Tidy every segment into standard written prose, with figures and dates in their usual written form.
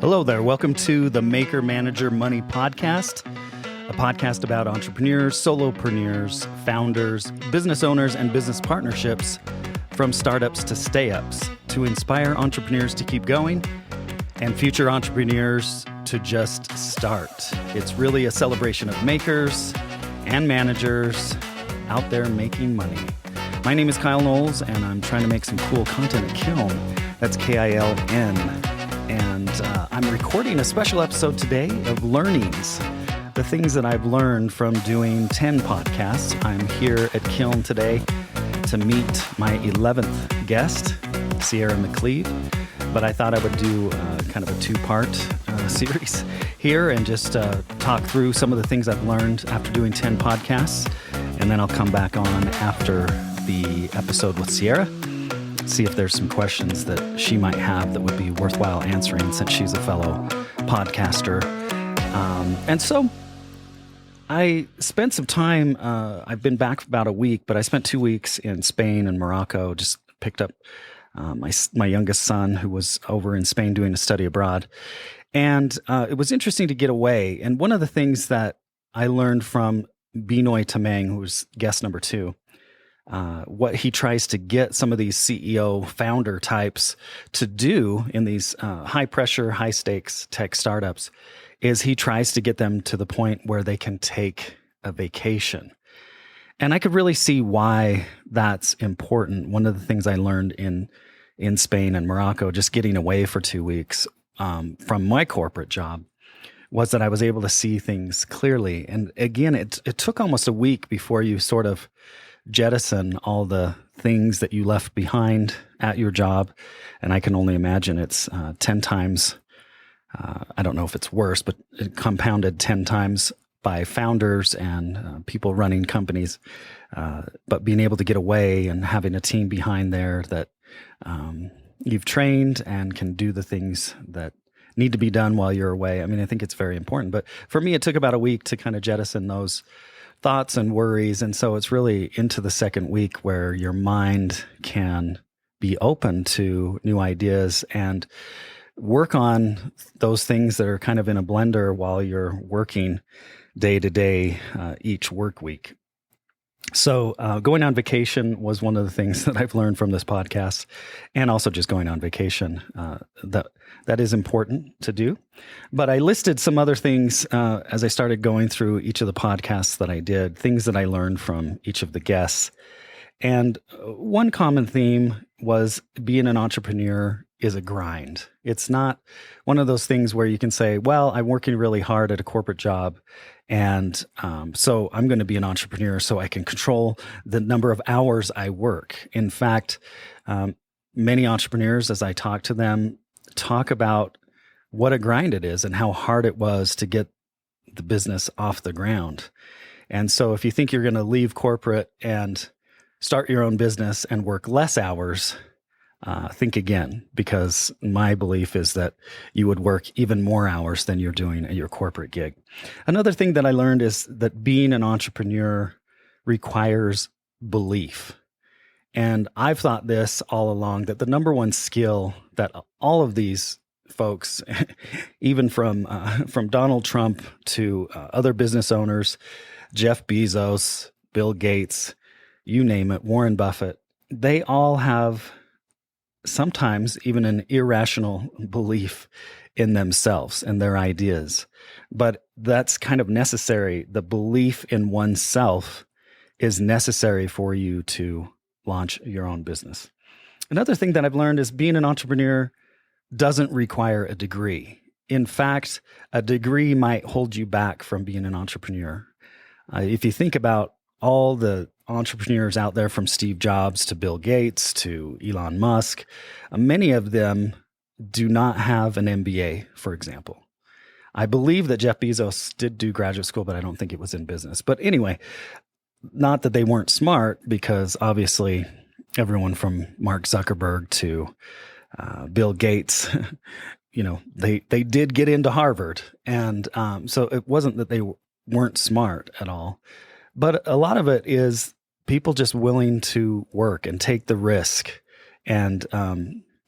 Hello there. Welcome to the Maker Manager Money Podcast, a podcast about entrepreneurs, solopreneurs, founders, business owners, and business partnerships from startups to stay-ups to inspire entrepreneurs to keep going and future entrepreneurs to just start. It's really a celebration of makers and managers out there making money. My name is Kyle Knowles, and I'm trying to make some cool content at Kiln. That's K-I-L-N. And I'm recording a special episode today of learnings, the things that I've learned from doing 10 podcasts. I'm here at Kiln today to meet my 11th guest, Sierra McCleve. But I thought I would do kind of a two-part series here and just talk through some of the things I've learned after doing 10 podcasts. And then I'll come back on after the episode with Sierra, see if there's some questions that she might have that would be worthwhile answering since she's a fellow podcaster. And so I spent some time, I've been back for about a week, but I spent 2 weeks in Spain and Morocco, just picked up my youngest son who was over in Spain doing a study abroad. And it was interesting to get away. And one of the things that I learned from Binoy Tamang, who was guest number 2, what he tries to get some of these CEO founder types to do in these high pressure, high stakes tech startups is he tries to get them to the point where they can take a vacation. And I could really see why that's important. One of the things I learned in Spain and Morocco, just getting away for 2 weeks from my corporate job, was that I was able to see things clearly. And again, it took almost a week before you sort of jettison all the things that you left behind at your job. And I can only imagine it's 10 times, I don't know if it's worse, but it compounded 10 times by founders and people running companies. But being able to get away and having a team behind there that you've trained and can do the things that need to be done while you're away. I mean, I think it's very important. But for me, it took about a week to kind of jettison those thoughts and worries. And so it's really into the second week where your mind can be open to new ideas and work on those things that are kind of in a blender while you're working day to day each work week. So going on vacation was one of the things that I've learned from this podcast, and also just going on vacation. That is important to do. But I listed some other things as I started going through each of the podcasts that I did, things that I learned from each of the guests. And one common theme was being an entrepreneur is a grind. It's not one of those things where you can say, well, I'm working really hard at a corporate job, and so I'm going to be an entrepreneur so I can control the number of hours I work. In fact, many entrepreneurs, as I talk to them, talk about what a grind it is and how hard it was to get the business off the ground. And so if you think you're going to leave corporate and start your own business and work less hours, think again, because my belief is that you would work even more hours than you're doing at your corporate gig. Another thing that I learned is that being an entrepreneur requires belief. And I've thought this all along, that the number one skill that all of these folks, even from Donald Trump to other business owners, Jeff Bezos, Bill Gates, you name it, Warren Buffett, they all have sometimes even an irrational belief in themselves and their ideas. But that's kind of necessary. The belief in oneself is necessary for you to launch your own business. Another thing that I've learned is being an entrepreneur doesn't require a degree. In fact, a degree might hold you back from being an entrepreneur. If you think about all the entrepreneurs out there, from Steve Jobs to Bill Gates to Elon Musk, many of them do not have an MBA, for example. I believe that Jeff Bezos did do graduate school, but I don't think it was in business. But anyway, not that they weren't smart, because obviously everyone from Mark Zuckerberg to Bill Gates, they did get into Harvard. And so it wasn't that they weren't smart at all. But a lot of it is people just willing to work and take the risk and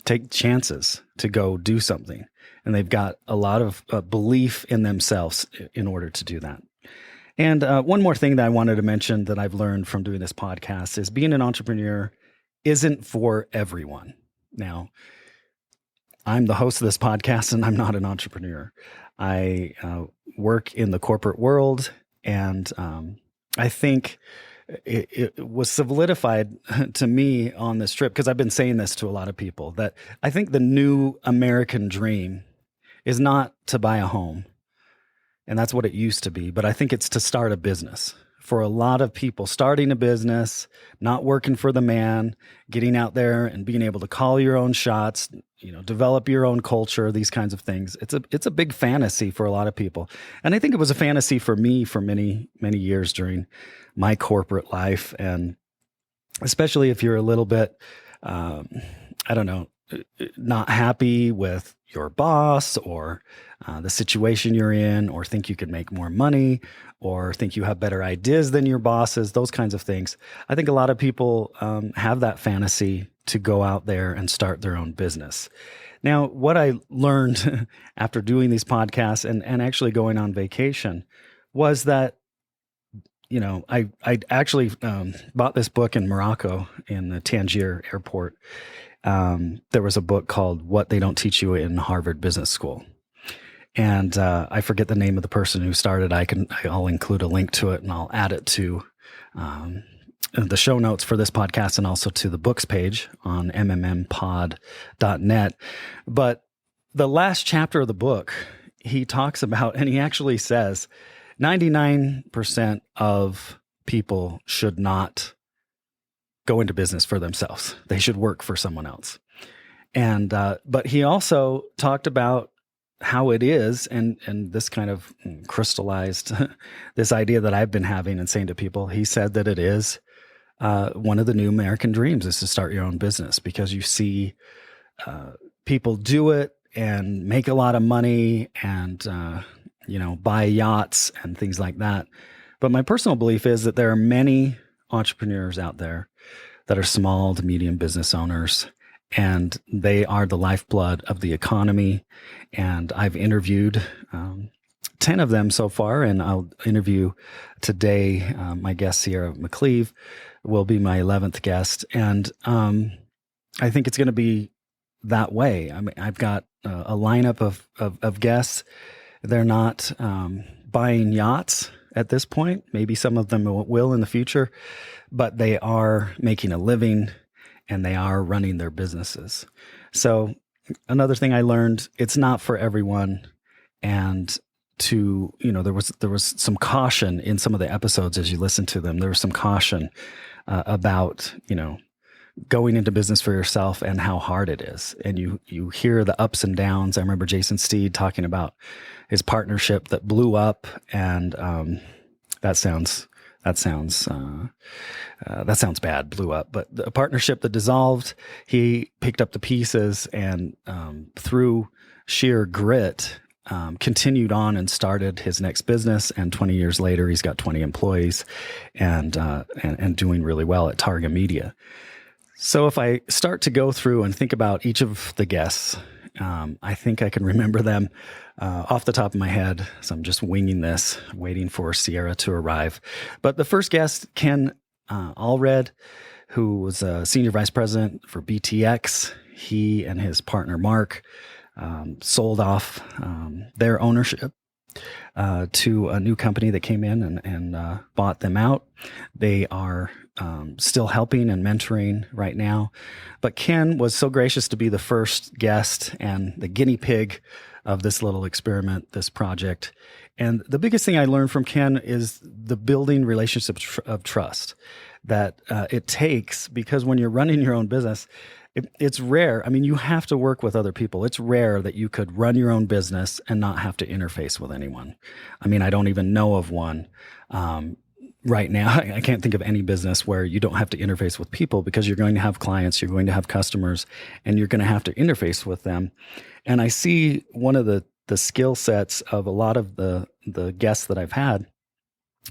take chances to go do something. and they've got a lot of belief in themselves in order to do that. And one more thing that I wanted to mention that I've learned from doing this podcast is being an entrepreneur isn't for everyone. Now, I'm the host of this podcast and I'm not an entrepreneur. I work in the corporate world, and I think it was solidified to me on this trip, because I've been saying this to a lot of people, that I think the new American dream is not to buy a home, and that's what it used to be, but I think it's to start a business. For a lot of people, starting a business, not working for the man, getting out there and being able to call your own shots, develop your own culture, these kinds of things. It's a big fantasy for a lot of people. And I think it was a fantasy for me for many, many years during my corporate life. And especially if you're a little bit, not happy with your boss, or the situation you're in, or think you could make more money, or think you have better ideas than your bosses, those kinds of things. I think a lot of people have that fantasy to go out there and start their own business. Now, what I learned after doing these podcasts and actually going on vacation was that, I actually bought this book in Morocco in the Tangier airport. There was a book called What They Don't Teach You in Harvard Business School. And I forget the name of the person who started. I'll include a link to it, and I'll add it to the show notes for this podcast, and also to the books page on mmmpod.net. But the last chapter of the book, he talks about, and he actually says 99% of people should not go into business for themselves. They should work for someone else. And but he also talked about how it is, and this kind of crystallized this idea that I've been having and saying to people. He said that it is one of the new American dreams is to start your own business, because you see people do it and make a lot of money and buy yachts and things like that. But my personal belief is that there are many entrepreneurs out there that are small to medium business owners, and they are the lifeblood of the economy. And I've interviewed 10 of them so far, and I'll interview today. My guest, Sierra McCleve, will be my 11th guest. And I think it's going to be that way. I mean, I've got a lineup of guests. They're not buying yachts at this point. Maybe some of them will in the future, but they are making a living and they are running their businesses. So another thing I learned, it's not for everyone. And there was some caution in some of the episodes as you listen to them. There was some caution about, going into business for yourself and how hard it is. And you hear the ups and downs. I remember Jason Steed talking about his partnership that blew up, and that sounds bad, blew up, but a partnership that dissolved. He picked up the pieces and through sheer grit, continued on and started his next business. And 20 years later, he's got 20 employees and doing really well at Targa Media. So if I start to go through and think about each of the guests, I think I can remember them off the top of my head. So I'm just winging this, waiting for Sierra to arrive. But the first guest, Ken Allred, who was a senior vice president for BTX. He and his partner, Mark, sold off their ownership to a new company that came in and bought them out. They are still helping and mentoring right now. But Ken was so gracious to be the first guest and the guinea pig of this little experiment, this project. And the biggest thing I learned from Ken is the building relationships of trust that it takes, because when you're running your own business, it's rare. I mean, you have to work with other people. It's rare that you could run your own business and not have to interface with anyone. I mean, I don't even know of one right now. I can't think of any business where you don't have to interface with people, because you're going to have clients, you're going to have customers, and you're going to have to interface with them. And I see one of the skill sets of a lot of the guests that I've had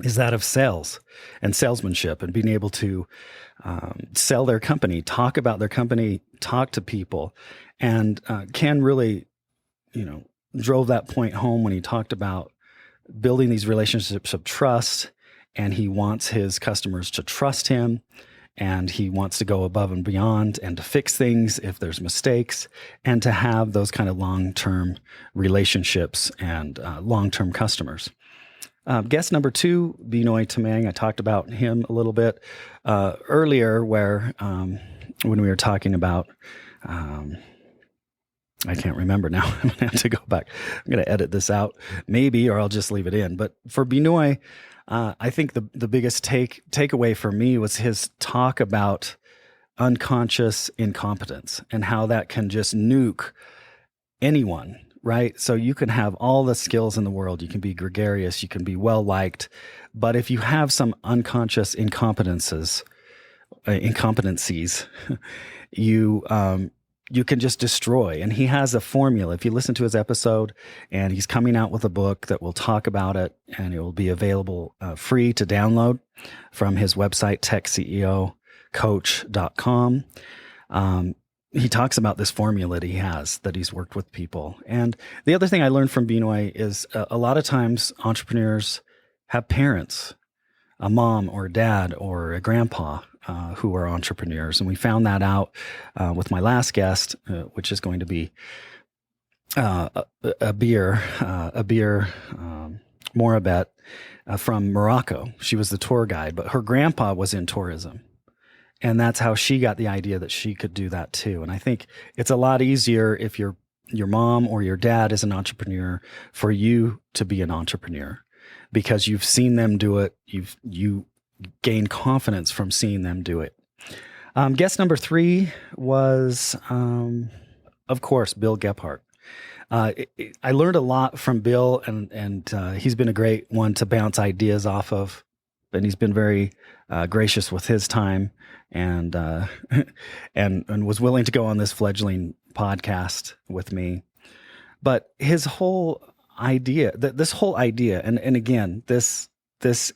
is that of sales and salesmanship, and being able to sell their company, talk about their company, talk to people. And Ken really drove that point home when he talked about building these relationships of trust, and he wants his customers to trust him, and he wants to go above and beyond and to fix things if there's mistakes, and to have those kind of long-term relationships and long-term customers. Guest number 2, Binoy Tamang. I talked about him a little bit earlier where when we were talking about I can't remember now. I'm going to have to go back. I'm going to edit this out maybe, or I'll just leave it in. But for Binoy, I think the biggest takeaway for me was his talk about unconscious incompetence and how that can just nuke anyone, right? So you can have all the skills in the world. You can be gregarious. You can be well-liked. But if you have some unconscious incompetencies, you can just destroy. And he has a formula. If you listen to his episode, and he's coming out with a book that will talk about it, and it will be available free to download from his website, techceocoach.com. He talks about this formula that he's worked with people. And the other thing I learned from Binoy is a lot of times entrepreneurs have parents, a mom or a dad or a grandpa who are entrepreneurs. And we found that out with my last guest, which is going to be a beer Morabet from Morocco. She was the tour guide, but her grandpa was in tourism. And that's how she got the idea that she could do that too. And I think it's a lot easier if your mom or your dad is an entrepreneur for you to be an entrepreneur, because you've seen them do it. You gain confidence from seeing them do it. Guest number 3 was, of course, Bill Gephardt. I learned a lot from Bill, and he's been a great one to bounce ideas off of. And he's been very gracious with his time, and and was willing to go on this fledgling podcast with me. But his whole idea, and again, this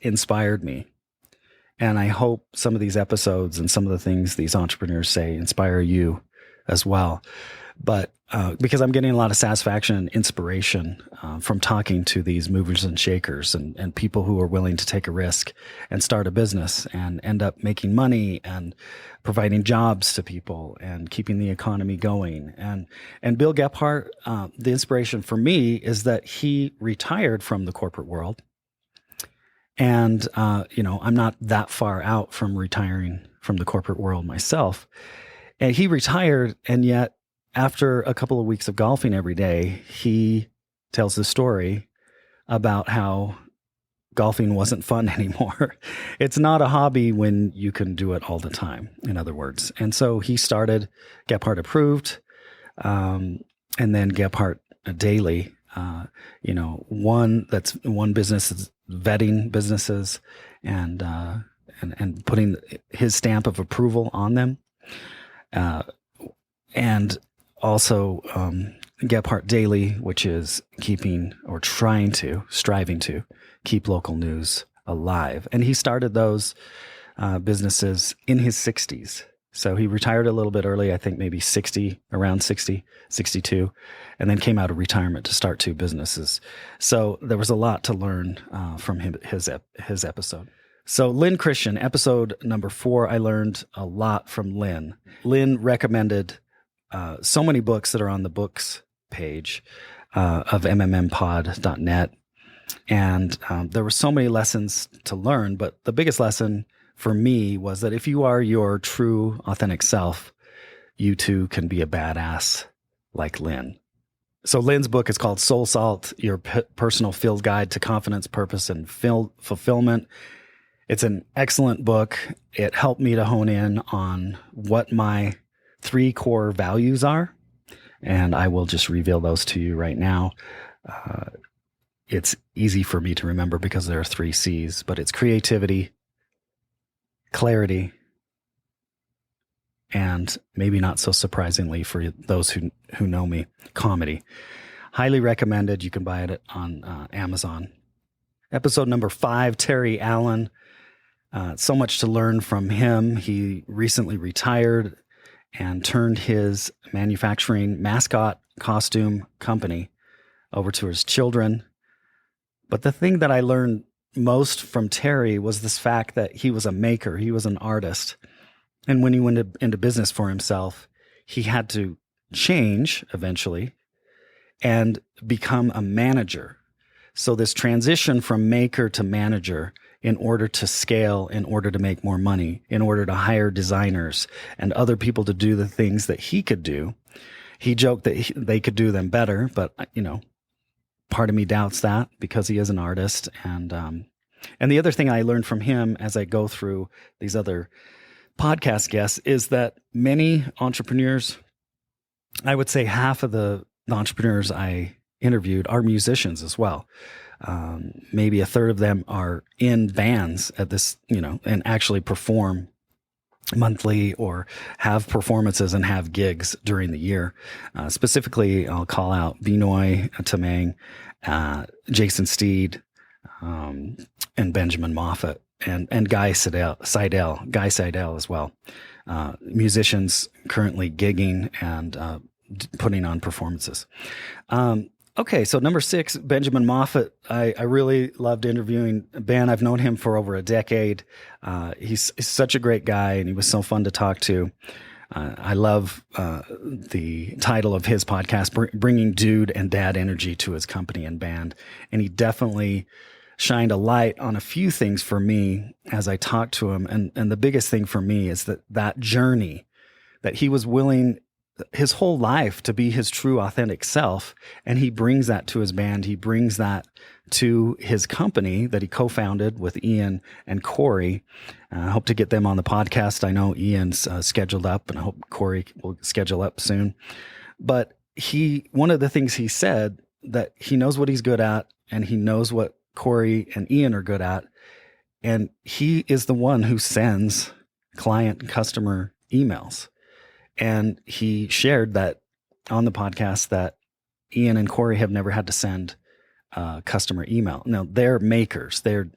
inspired me. And I hope some of these episodes and some of the things these entrepreneurs say inspire you as well. But because I'm getting a lot of satisfaction and inspiration from talking to these movers and shakers and people who are willing to take a risk and start a business and end up making money and providing jobs to people and keeping the economy going. And Bill Gephardt, the inspiration for me is that he retired from the corporate world. And, I'm not that far out from retiring from the corporate world myself. And he retired, and yet after a couple of weeks of golfing every day, he tells the story about how golfing wasn't fun anymore. It's not a hobby when you can do it all the time, in other words. And so he started Gephardt Approved, and then Gephardt Daily, one business is vetting businesses and putting his stamp of approval on them. And also Gephardt Daily, which is striving to keep local news alive. And he started those businesses in his 60s. So he retired a little bit early, I think maybe around 60, 62, and then came out of retirement to start 2 businesses. So there was a lot to learn from his episode. So Lynn Christian, episode number 4, I learned a lot from Lynn. Lynn recommended so many books that are on the books page of mmmpod.net. And there were so many lessons to learn, but the biggest lesson for me was that if you are your true, authentic self, you too can be a badass like Lynn. So Lynn's book is called Soul Salt, Your Personal Field Guide to Confidence, Purpose, and Fulfillment. It's an excellent book. It helped me to hone in on what my 3 core values are, and I will just reveal those to you right now. It's easy for me to remember because there are 3 C's, but it's creativity, clarity, and maybe not so surprisingly for those who know me, comedy. Highly recommended. You can buy it on Amazon. Episode number 5, Terry Allen. So much to learn from him. He recently retired and turned his manufacturing mascot costume company over to his children. But the thing that I learned most from Terry was this fact that he was a maker. He was an artist. And when he went into business for himself, he had to change eventually and become a manager. So this transition from maker to manager in order to scale, in order to make more money, in order to hire designers and other people to do the things that he could do. He joked that they could do them better, but part of me doubts that because he is an artist. And the other thing I learned from him as I go through these other podcast guests is that many entrepreneurs, I would say half of the entrepreneurs I interviewed are musicians as well. Maybe a third of them are in bands at this, and actually perform monthly or have performances and have gigs during the year. Specifically, I'll call out Binoy Tamang, Jason Steed, and Benjamin Moffat, and Guy Seidel as well. Musicians currently gigging and putting on performances. Okay, so number 6, Benjamin Moffat. I really loved interviewing Ben. I've known him for over a decade. He's such a great guy, and he was so fun to talk to. I love the title of his podcast, Bringing Dude and Dad Energy to His Company and Band. And he definitely shined a light on a few things for me as I talked to him. And the biggest thing for me is that journey, that he was willing his whole life to be his true authentic self. And he brings that to his band. He brings that to his company that he co-founded with Ian and Corey. I hope to get them on the podcast. I know Ian's scheduled up, and I hope Corey will schedule up soon. But one of the things he said, that he knows what he's good at, and he knows what Corey and Ian are good at. And he is the one who sends client and customer emails. And he shared that on the podcast that Ian and Corey have never had to send customer email. Now, they're makers, they're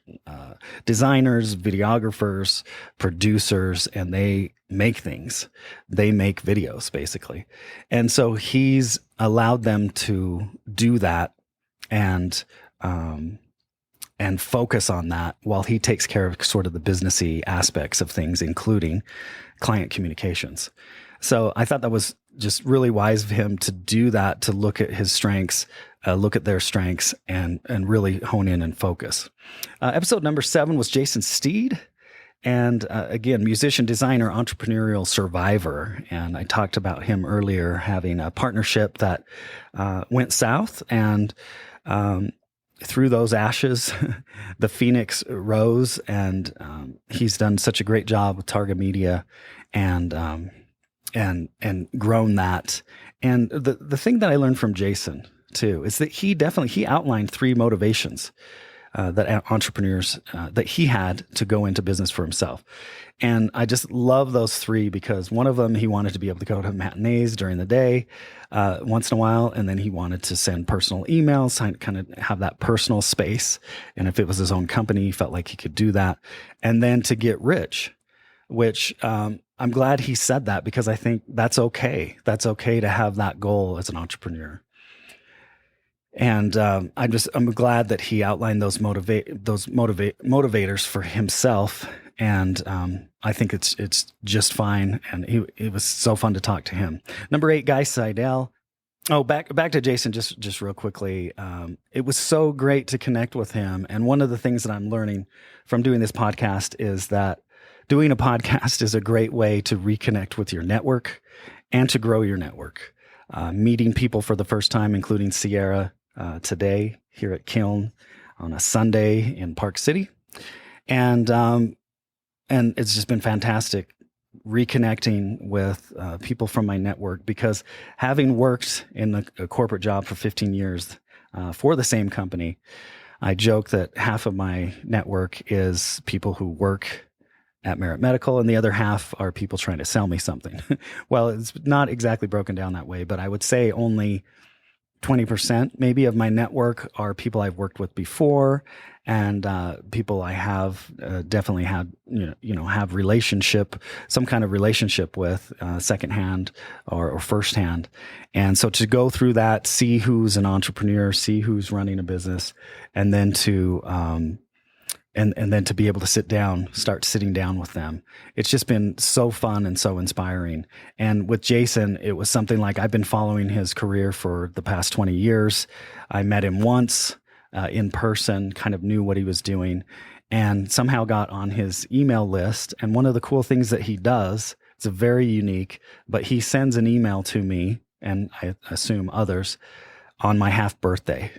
designers, videographers, producers, and they make things. They make videos, basically. And so he's allowed them to do that and focus on that while he takes care of sort of the businessy aspects of things, including client communications. So I thought that was just really wise of him to do that, to look at his strengths, look at their strengths, and really hone in and focus. Episode number 7 was Jason Steed. And again, musician, designer, entrepreneurial survivor. And I talked about him earlier having a partnership that went south. And through those ashes, the phoenix rose. And he's done such a great job with Targa Media and grown that. And the thing that I learned from Jason too is that he outlined 3 motivations that entrepreneurs that he had to go into business for himself. And I just love those 3 because one of them, he wanted to be able to go to matinees during the day once in a while. And then he wanted to send personal emails, kind of have that personal space. And if it was his own company, he felt like he could do that. And then to get rich, which I'm glad he said that, because I think that's okay. That's okay to have that goal as an entrepreneur. And I'm glad that he outlined those motivators for himself. And I think it's just fine. And it was so fun to talk to him. Number 8, Guy Seidel. Oh, back to Jason, just real quickly. It was so great to connect with him. And one of the things that I'm learning from doing this podcast is that doing a podcast is a great way to reconnect with your network and to grow your network. Meeting people for the first time, including Sierra today here at Kiln on a Sunday in Park City. And it's just been fantastic reconnecting with people from my network, because having worked in a corporate job for 15 years for the same company, I joke that half of my network is people who work at Merit Medical, and the other half are people trying to sell me something. Well, it's not exactly broken down that way, but I would say only 20% maybe of my network are people I've worked with before, and people I have definitely had have some kind of relationship with, secondhand or firsthand. And so to go through that, see who's an entrepreneur, see who's running a business, and then to and then to be able to start sitting down with them. It's just been so fun and so inspiring. And with Jason, it was something like, I've been following his career for the past 20 years. I met him once in person, kind of knew what he was doing, and somehow got on his email list. And one of the cool things that he does, it's very unique, but he sends an email to me, and I assume others, on my half birthday,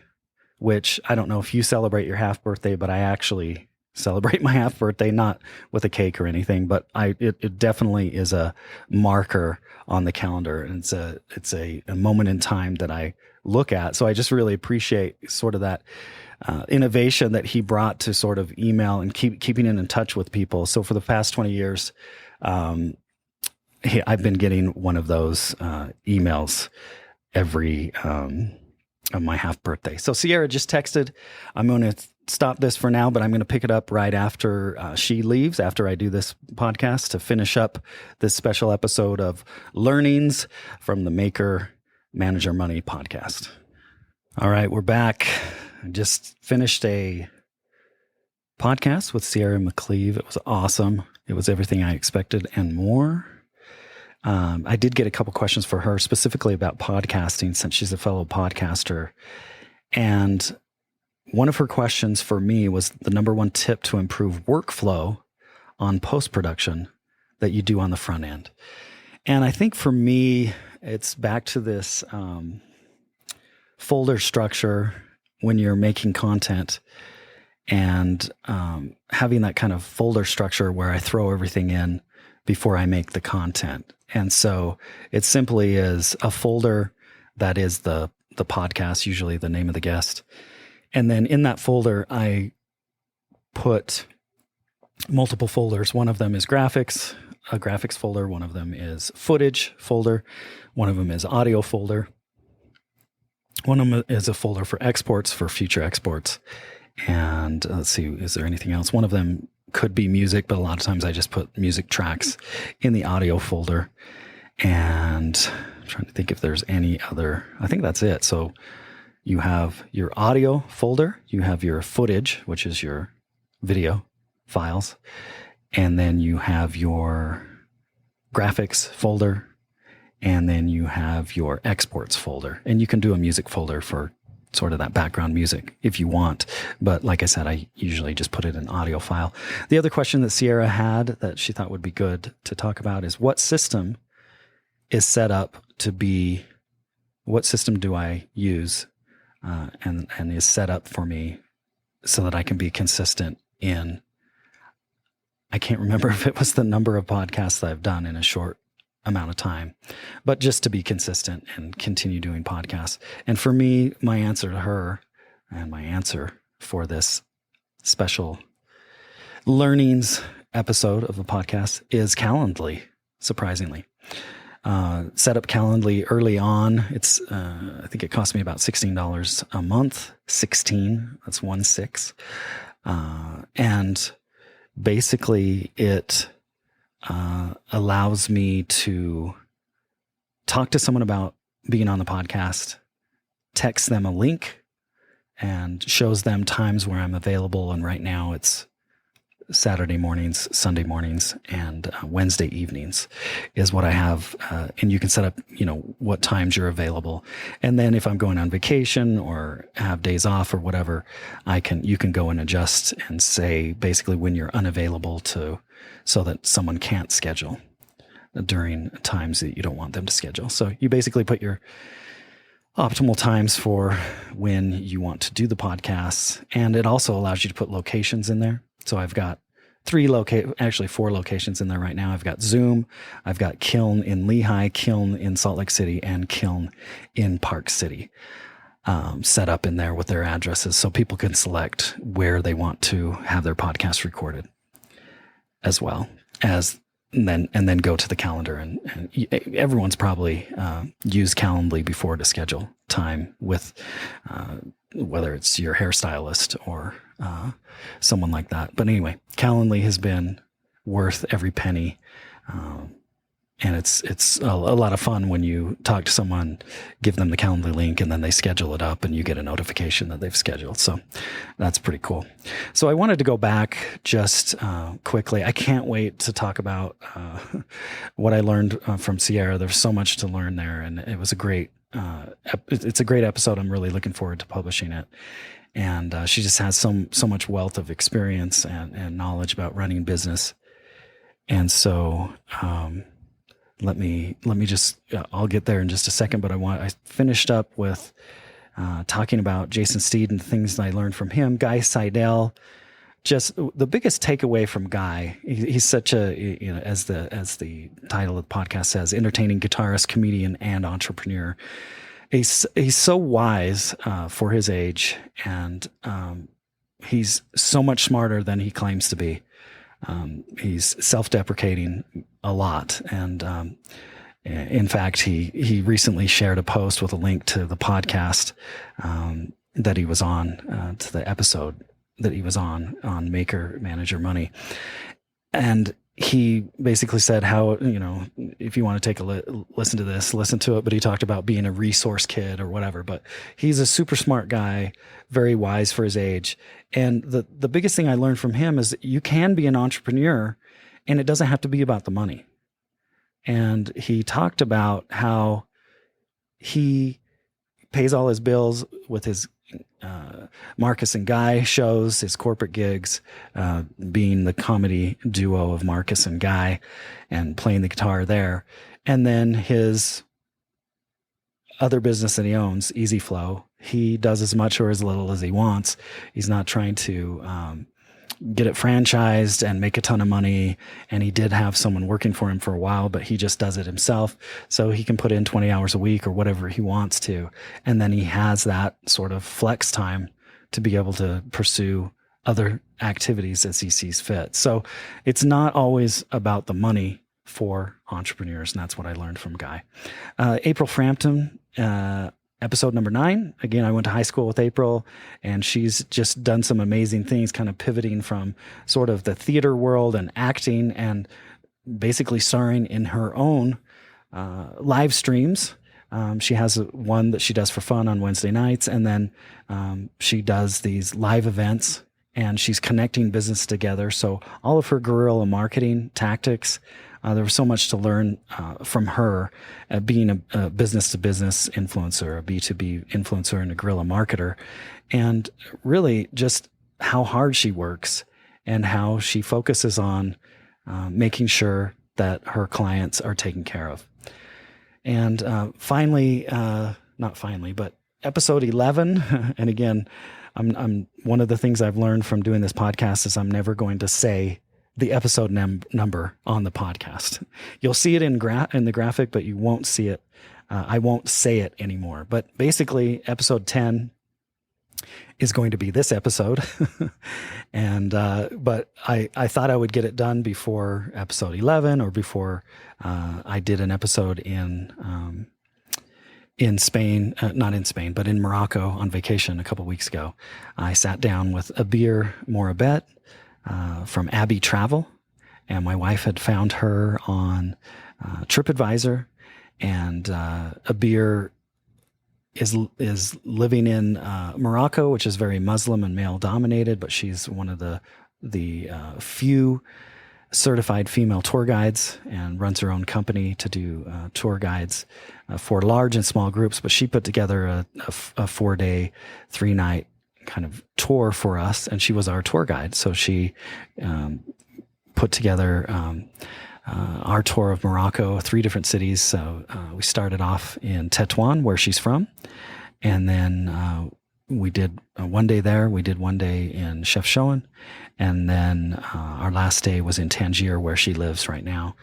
which I don't know if you celebrate your half birthday, but I actually celebrate my half birthday, not with a cake or anything, but it definitely is a marker on the calendar. And it's a moment in time that I look at. So I just really appreciate sort of that innovation that he brought to sort of email and keeping in touch with people. So for the past 20 years, I've been getting one of those emails every of my half birthday. So Sierra just texted. I'm going to stop this for now, but I'm going to pick it up right after she leaves, after I do this podcast, to finish up this special episode of Learnings from the Maker Manager Money podcast. All right, we're back. I just finished a podcast with Sierra McCleve. It was awesome. It was everything I expected and more. I did get a couple questions for her specifically about podcasting, since she's a fellow podcaster. And one of her questions for me was the number one tip to improve workflow on post-production that you do on the front end. And I think for me, it's back to this folder structure when you're making content, and having that kind of folder structure where I throw everything in before I make the content. And so it simply is a folder that is the podcast, usually the name of the guest. And then in that folder, I put multiple folders. One of them is graphics, a graphics folder. One of them is footage folder. One of them is audio folder. One of them is a folder for exports, for future exports. And let's see, is there anything else? One of them could be music, but a lot of times I just put music tracks in the audio folder. And I'm trying to think if there's any other. I think that's it. So you have your audio folder, you have your footage, which is your video files, and then you have your graphics folder, and then you have your exports folder. And you can do a music folder for sort of that background music if you want. But like I said, I usually just put it in audio file. The other question that Sierra had that she thought would be good to talk about is, what system is set up to be, what system do I use and is set up for me so that I can be consistent in, I can't remember if it was the number of podcasts that I've done in a short amount of time, but just to be consistent and continue doing podcasts. And for me, my answer to her, and my answer for this special learnings episode of the podcast, is Calendly, surprisingly. Set up Calendly early on. It's, I think it cost me about $16 a month. 16, that's 16. And basically it allows me to talk to someone about being on the podcast, text them a link, and shows them times where I'm available. And right now it's Saturday mornings, Sunday mornings, and Wednesday evenings is what I have. And you can set up, what times you're available. And then if I'm going on vacation or have days off or whatever, you can go and adjust and say basically when you're unavailable so that someone can't schedule during times that you don't want them to schedule. So you basically put your optimal times for when you want to do the podcasts. And it also allows you to put locations in there. So I've got 4 locations in there right now. I've got Zoom, I've got Kiln in Lehigh, Kiln in Salt Lake City, and Kiln in Park City, set up in there with their addresses so people can select where they want to have their podcast recorded, as well as and then go to the calendar, and everyone's probably used Calendly before to schedule time with whether it's your hairstylist or someone like that. But anyway, Calendly has been worth every penny. And it's a lot of fun when you talk to someone, give them the Calendly link, and then they schedule it up and you get a notification that they've scheduled. So that's pretty cool. So I wanted to go back just quickly. I can't wait to talk about what I learned from Sierra. There's so much to learn there, and it was a great it's a great episode. I'm really looking forward to publishing it. And she just has so much wealth of experience and knowledge about running business. And so let me just, I'll get there in just a second, but I finished up with talking about Jason Steed and things that I learned from him. Guy Seidel, just the biggest takeaway from Guy, he's such a, as the title of the podcast says, entertaining guitarist, comedian, and entrepreneur. He's so wise for his age, and he's so much smarter than he claims to be. He's self-deprecating a lot. And in fact, he recently shared a post with a link to the podcast that he was on, to the episode that he was on Maker Manager Money. And he basically said how, if you want to take a listen to this, listen to it. But he talked about being a resource kid or whatever. But he's a super smart guy, very wise for his age. And the biggest thing I learned from him is that you can be an entrepreneur and it doesn't have to be about the money. And he talked about how he pays all his bills with his Marcus and Guy shows, his corporate gigs, being the comedy duo of Marcus and Guy and playing the guitar there. And then his other business that he owns, Easy Flow, he does as much or as little as he wants. He's not trying to get it franchised and make a ton of money. And he did have someone working for him for a while, but he just does it himself. So he can put in 20 hours a week or whatever he wants to. And then he has that sort of flex time to be able to pursue other activities as he sees fit. So it's not always about the money for entrepreneurs. And that's what I learned from Guy. April Frampton, episode number 9. Again, I went to high school with April, and she's just done some amazing things, kind of pivoting from sort of the theater world and acting and basically starring in her own live streams. She has one that she does for fun on Wednesday nights, and then she does these live events, and she's connecting business together. So all of her guerrilla marketing tactics, there was so much to learn from her, being a business-to-business influencer, a B2B influencer, and a guerrilla marketer, and really just how hard she works and how she focuses on making sure that her clients are taken care of. And finally, not finally, but episode 11, and again, I'm one of the things I've learned from doing this podcast is I'm never going to say the episode number on the podcast. You'll see it in the graphic, but you won't see it. I won't say it anymore. But basically, episode 10 is going to be this episode. And but I thought I would get it done before episode 11 or before I did an episode in Spain, not in Spain, but in Morocco on vacation a couple weeks ago. I sat down with Abir Morabet from Abbey Travel, and my wife had found her on TripAdvisor, and Abir is living in Morocco, which is very Muslim and male dominated, but she's one of the few certified female tour guides and runs her own company to do tour guides for large and small groups. But she put together a 4-day, 3-night kind of tour for us, and she was our tour guide. So she put together our tour of Morocco, 3 different cities. So we started off in Tétouan, where she's from, and then we did one day there. We did one day in Chefchaouen, and then our last day was in Tangier, where she lives right now.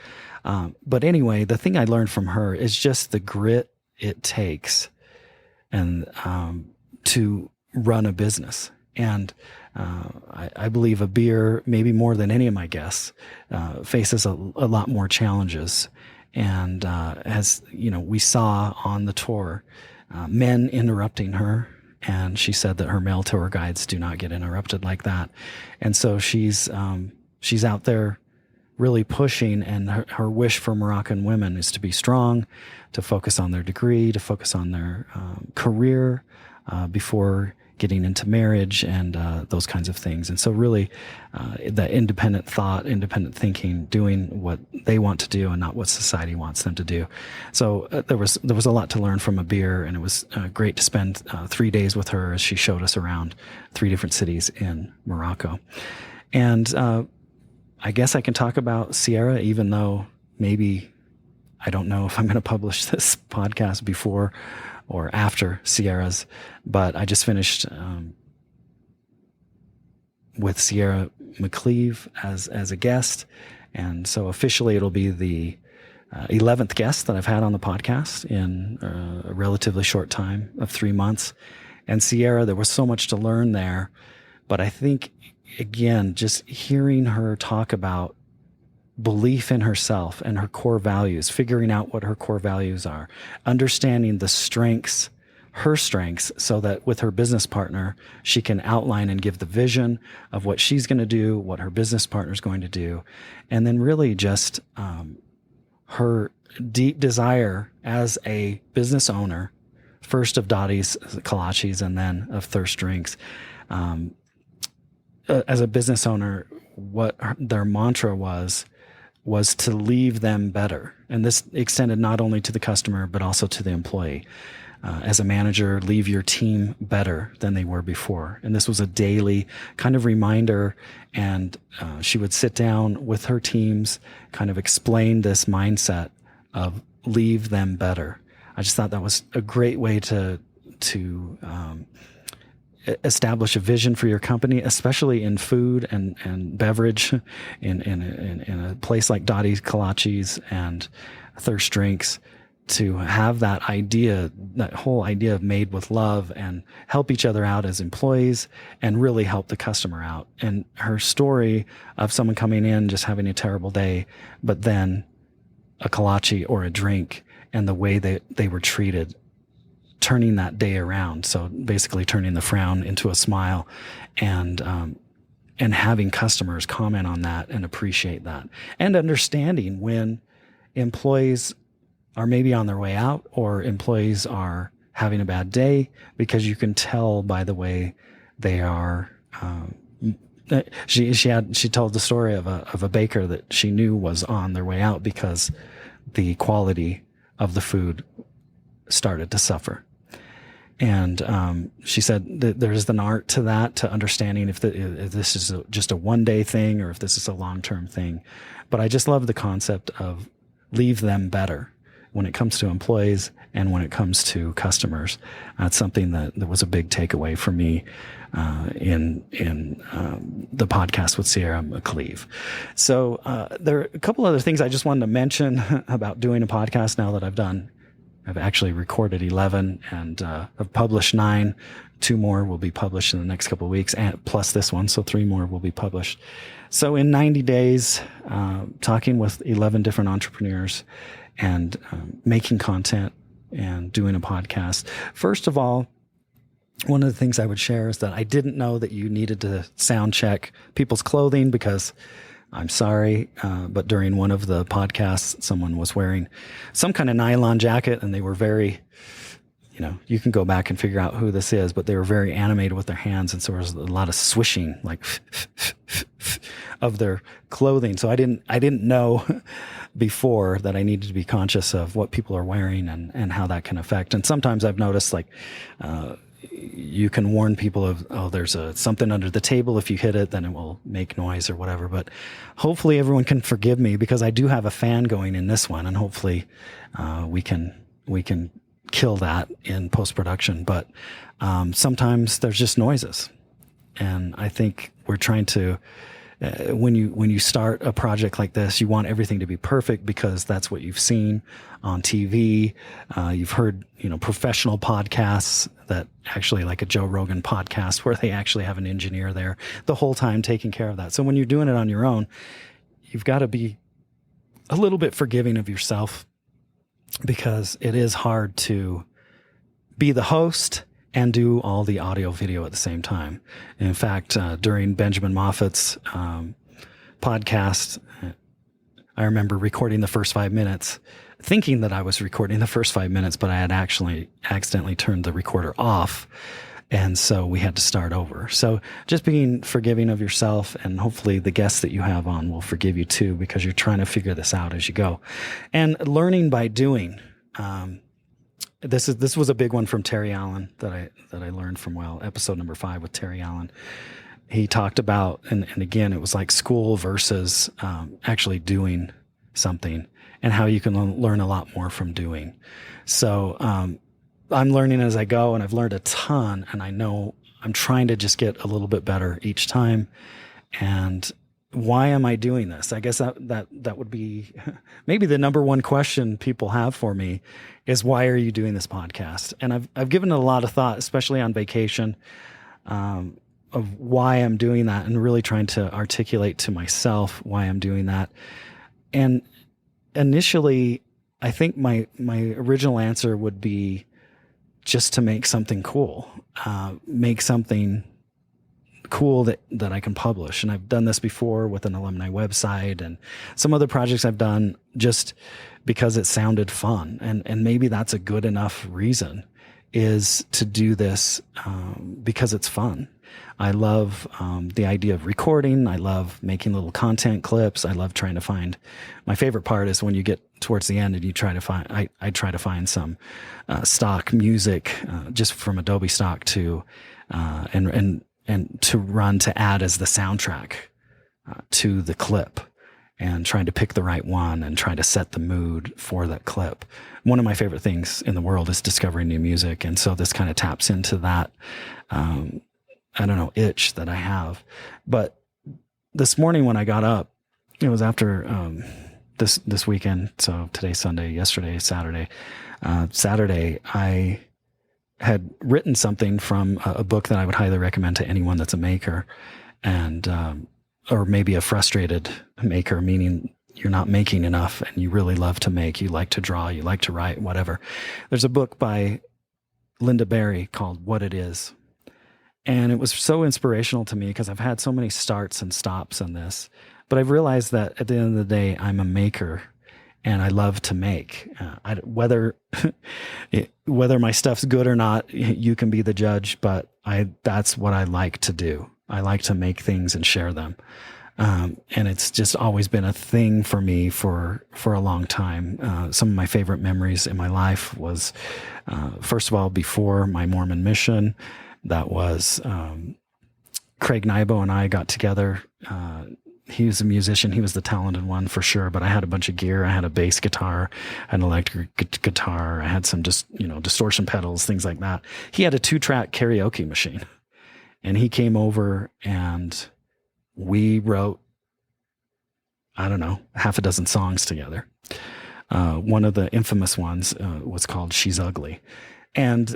But anyway, the thing I learned from her is just the grit it takes and to run a business. And I believe a beer, maybe more than any of my guests, faces a lot more challenges. And as you know, we saw on the tour men interrupting her, and she said that her male tour guides do not get interrupted like that. And so she's out there really pushing, and her wish for Moroccan women is to be strong, to focus on their degree, to focus on their career before getting into marriage and those kinds of things. And so really that independent thought, independent thinking, doing what they want to do and not what society wants them to do. So there was a lot to learn from a beer, and it was great to spend 3 days with her as she showed us around 3 different cities in Morocco. And I guess I can talk about Sierra, even though maybe I don't know if I'm going to publish this podcast before or after Sierra's, but I just finished with Sierra McCleve as a guest. And so officially it'll be the 11th guest that I've had on the podcast in a relatively short time of 3 months. And Sierra, there was so much to learn there, but I think, again, just hearing her talk about belief in herself and her core values, figuring out what her core values are, understanding the strengths, her strengths, so that with her business partner, she can outline and give the vision of what she's going to do, what her business partner is going to do. And then really just her deep desire as a business owner, first of Dottie's Kolaches and then of Thirst Drinks. As a business owner, what their mantra was to leave them better. And this extended not only to the customer, but also to the employee. As a manager, leave your team better than they were before. And this was a daily kind of reminder. And she would sit down with her teams, kind of explain this mindset of leave them better. I just thought that was a great way to establish a vision for your company, especially in food and beverage, in a place like Dottie's Kolaches and Thirst Drinks, to have that idea, that whole idea of made with love, and help each other out as employees and really help the customer out. And her story of someone coming in just having a terrible day, but then a kolache or a drink, and the way that they were treated, turning that day around. So basically turning the frown into a smile, and having customers comment on that and appreciate that, and understanding when employees are maybe on their way out or employees are having a bad day, because you can tell by the way they are. She told the story of a baker that she knew was on their way out because the quality of the food started to suffer. And she said that there's an art to that, to understanding if this is just a one-day thing or if this is a long-term thing. But I just love the concept of leave them better when it comes to employees and when it comes to customers. That's something that was a big takeaway for me in the podcast with Sierra McCleve. So there are a couple other things I just wanted to mention about doing a podcast now that I've actually recorded 11 and I've published 9. 2 more will be published in the next couple of weeks, and plus this one, so 3 more will be published. So in 90 days, talking with 11 different entrepreneurs and making content and doing a podcast. First of all, one of the things I would share is that I didn't know that you needed to sound check people's clothing, because I'm sorry, but during one of the podcasts, someone was wearing some kind of nylon jacket, and they were very, you can go back and figure out who this is, but they were very animated with their hands. And so there was a lot of swishing, like of their clothing. So I didn't know before that I needed to be conscious of what people are wearing and how that can affect. And sometimes I've noticed, like, you can warn people of, there's something under the table. If you hit it, then it will make noise or whatever. But hopefully everyone can forgive me, because I do have a fan going in this one, and hopefully we can kill that in post-production. But sometimes there's just noises, and I think we're trying to when you start a project like this, you want everything to be perfect because that's what you've seen on TV. You've heard, professional podcasts that actually, like a Joe Rogan podcast, where they actually have an engineer there the whole time taking care of that. So when you're doing it on your own, you've got to be a little bit forgiving of yourself, because it is hard to be the host and do all the audio video at the same time. In fact, during Benjamin Moffat's podcast, I remember recording the first 5 minutes, thinking that I was recording the first 5 minutes, but I had actually accidentally turned the recorder off. And so we had to start over. So just being forgiving of yourself, and hopefully the guests that you have on will forgive you too, because you're trying to figure this out as you go. And learning by doing. This was a big one from Terry Allen that I learned from, episode number 5 with Terry Allen. He talked about, and again, it was like school versus actually doing something, and how you can learn a lot more from doing. So I'm learning as I go, and I've learned a ton, and I know I'm trying to just get a little bit better each time. And why am I doing this? I guess that would be maybe the number one question people have for me is, why are you doing this podcast? And I've given it a lot of thought, especially on vacation, of why I'm doing that, and really trying to articulate to myself why I'm doing that. And initially, I think my original answer would be just to make something cool, make something cool that I can publish. And I've done this before with an alumni website and some other projects I've done, just because it sounded fun. And maybe that's a good enough reason, is to do this because it's fun. I love the idea of recording. I love making little content clips. I love trying to find, my favorite part is when you get towards the end and you try to find, I try to find some stock music, just from Adobe Stock to, and to run to add as the soundtrack to the clip, and trying to pick the right one and trying to set the mood for that clip. One of my favorite things in the world is discovering new music. And so this kind of taps into that, itch that I have. But this morning when I got up, it was after this weekend. So today's Sunday, yesterday, Saturday. Saturday, I had written something from a book that I would highly recommend to anyone that's a maker, and or maybe a frustrated maker, meaning you're not making enough and you really love to make, you like to draw, you like to write, whatever. There's a book by Linda Berry called What It Is. And it was so inspirational to me because I've had so many starts and stops on this, but I've realized that at the end of the day, I'm a maker and I love to make. Whether my stuff's good or not, you can be the judge, but that's what I like to do. I like to make things and share them. And it's just always been a thing for me for a long time. Some of my favorite memories in my life was, first of all, before my Mormon mission, that was Craig Nybo and I got together. He was a musician. He was the talented one for sure, but I had a bunch of gear. I had a bass guitar, an electric guitar. I had some distortion pedals, things like that. He had a 2-track karaoke machine, and he came over and we wrote, half a dozen songs together. One of the infamous ones was called She's Ugly. And,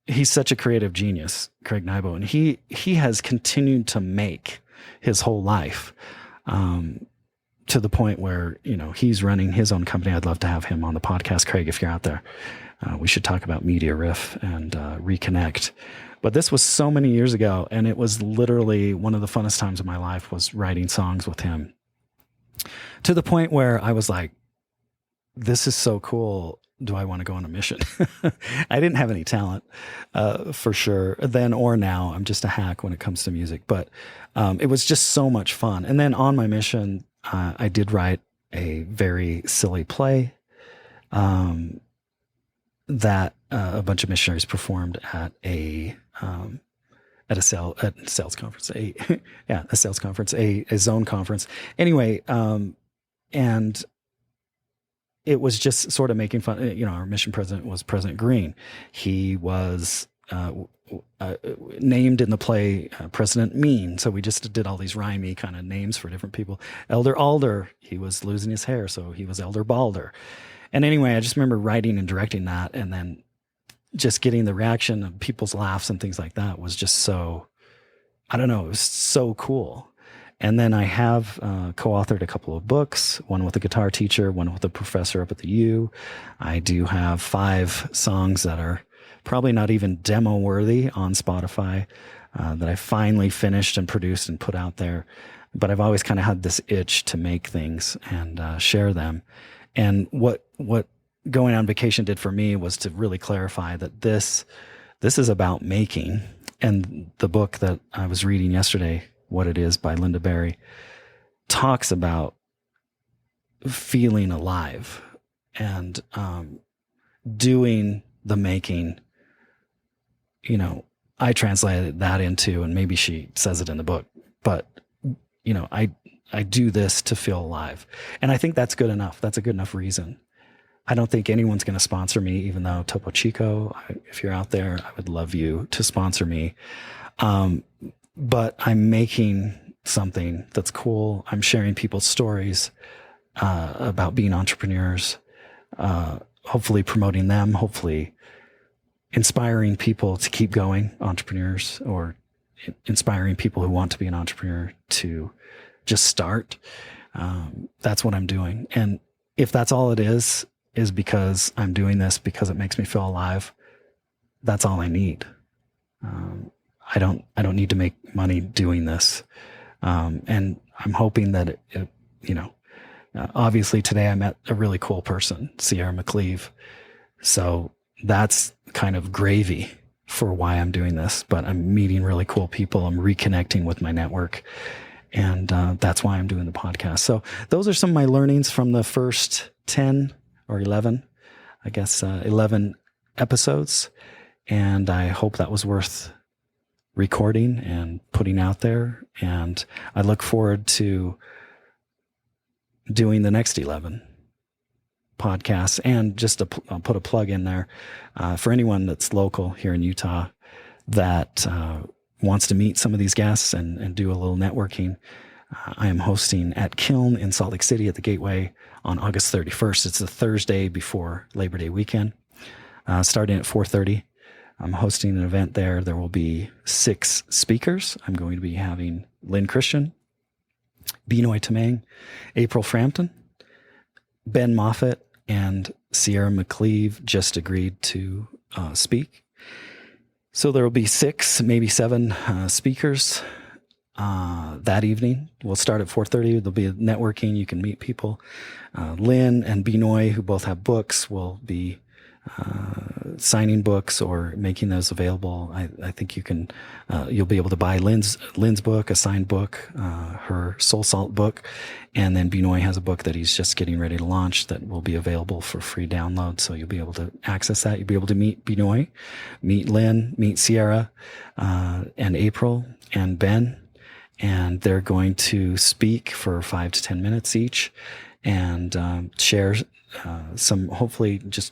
he's such a creative genius, Craig Nybo, and he has continued to make his whole life, to the point where, he's running his own company. I'd love to have him on the podcast. Craig, if you're out there, we should talk about Media Riff and reconnect. But this was so many years ago, and it was literally one of the funnest times of my life was writing songs with him, to the point where I was like, this is so cool. Do I want to go on a mission? I didn't have any talent, for sure, then or now. I'm just a hack when it comes to music, but it was just so much fun. And then on my mission, I did write a very silly play that a bunch of missionaries performed at a sales conference, a sales conference, a zone conference. Anyway, and it was just sort of making fun. Our mission president was President Green. He was named in the play President Mean. So we just did all these rhymey kind of names for different people. Elder Alder, he was losing his hair, so he was Elder Balder. And anyway, I just remember writing and directing that, and then just getting the reaction of people's laughs and things like that was just so, I don't know, it was so cool. And then I have co-authored a couple of books, one with a guitar teacher, one with a professor up at the U. I do have 5 songs that are probably not even demo worthy on Spotify that I finally finished and produced and put out there. But I've always kind of had this itch to make things and share them. And what going on vacation did for me was to really clarify that this is about making. And the book that I was reading yesterday, What It Is by Linda Berry, talks about feeling alive and doing the making. You know, I translated that into, and maybe she says it in the book, but you know, I do this to feel alive. And I think that's good enough. That's a good enough reason. I don't think anyone's going to sponsor me, even though Topo Chico, if you're out there, I would love you to sponsor me. But I'm making something that's cool. I'm sharing people's stories about being entrepreneurs, hopefully promoting them, hopefully inspiring people to keep going, entrepreneurs, or inspiring people who want to be an entrepreneur to just start. That's what I'm doing. And if that's all it is because I'm doing this because it makes me feel alive, that's all I need. I don't need to make money doing this. And I'm hoping that it obviously today I met a really cool person, Sierra McCleave. So that's kind of gravy for why I'm doing this, but I'm meeting really cool people. I'm reconnecting with my network, and that's why I'm doing the podcast. So those are some of my learnings from the first 10 or 11, I guess, 11 episodes. And I hope that was worth recording and putting out there. And I look forward to doing the next 11 podcasts. And just to I'll put a plug in there for anyone that's local here in Utah that wants to meet some of these guests and do a little networking. I am hosting at Kiln in Salt Lake City at the Gateway on August 31st. It's the Thursday before Labor Day weekend, starting at 4:30. I'm hosting an event there. There will be 6 speakers. I'm going to be having Lynn Christian, Binoy Tamang, April Frampton, Ben Moffitt, and Sierra McCleave just agreed to speak. So there will be 6, maybe 7 speakers that evening. We'll start at 4:30. There'll be networking. You can meet people. Lynn and Binoy, who both have books, will be signing books or making those available. I think you can, you'll be able to buy Lynn's book, a signed book, her Soul Salt book. And then Binoy has a book that he's just getting ready to launch that will be available for free download. So you'll be able to access that. You'll be able to meet Binoy, meet Lynn, meet Sierra, and April and Ben. And they're going to speak for 5 to 10 minutes each and share some, hopefully just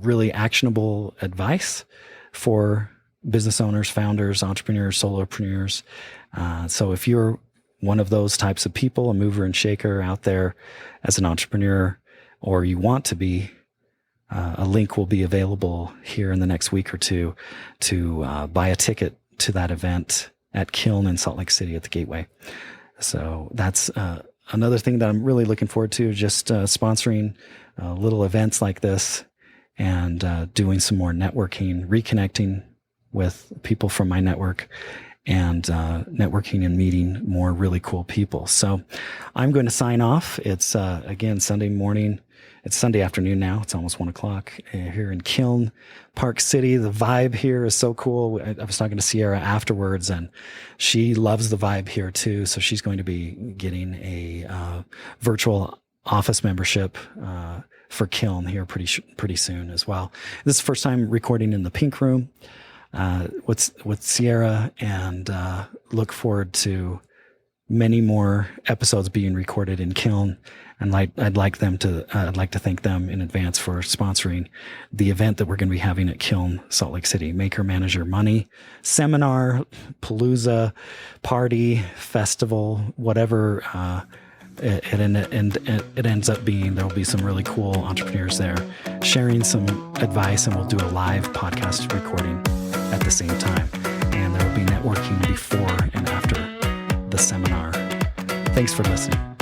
really actionable advice for business owners, founders, entrepreneurs, solopreneurs. So if you're one of those types of people, a mover and shaker out there as an entrepreneur, or you want to be, a link will be available here in the next week or two to buy a ticket to that event at Kiln in Salt Lake City at the Gateway. So that's another thing that I'm really looking forward to, just sponsoring little events like this and doing some more networking, reconnecting with people from my network and networking and meeting more really cool people. So I'm going to sign off. It's, again, Sunday morning. It's Sunday afternoon now. It's almost 1:00 here in Kiln, Park City. The vibe here is so cool. I was talking to Sierra afterwards, and she loves the vibe here too. So she's going to be getting a virtual office membership for Kiln here pretty soon as well. This is the first time recording in the Pink Room with Sierra, and look forward to many more episodes being recorded in Kiln. And I'd like to thank them in advance for sponsoring the event that we're going to be having at Kiln, Salt Lake City. Maker Manager Money seminar, palooza, party, festival, whatever it ends up being. There'll be some really cool entrepreneurs there sharing some advice, and we'll do a live podcast recording at the same time. And there will be networking before and after the seminar. Thanks for listening.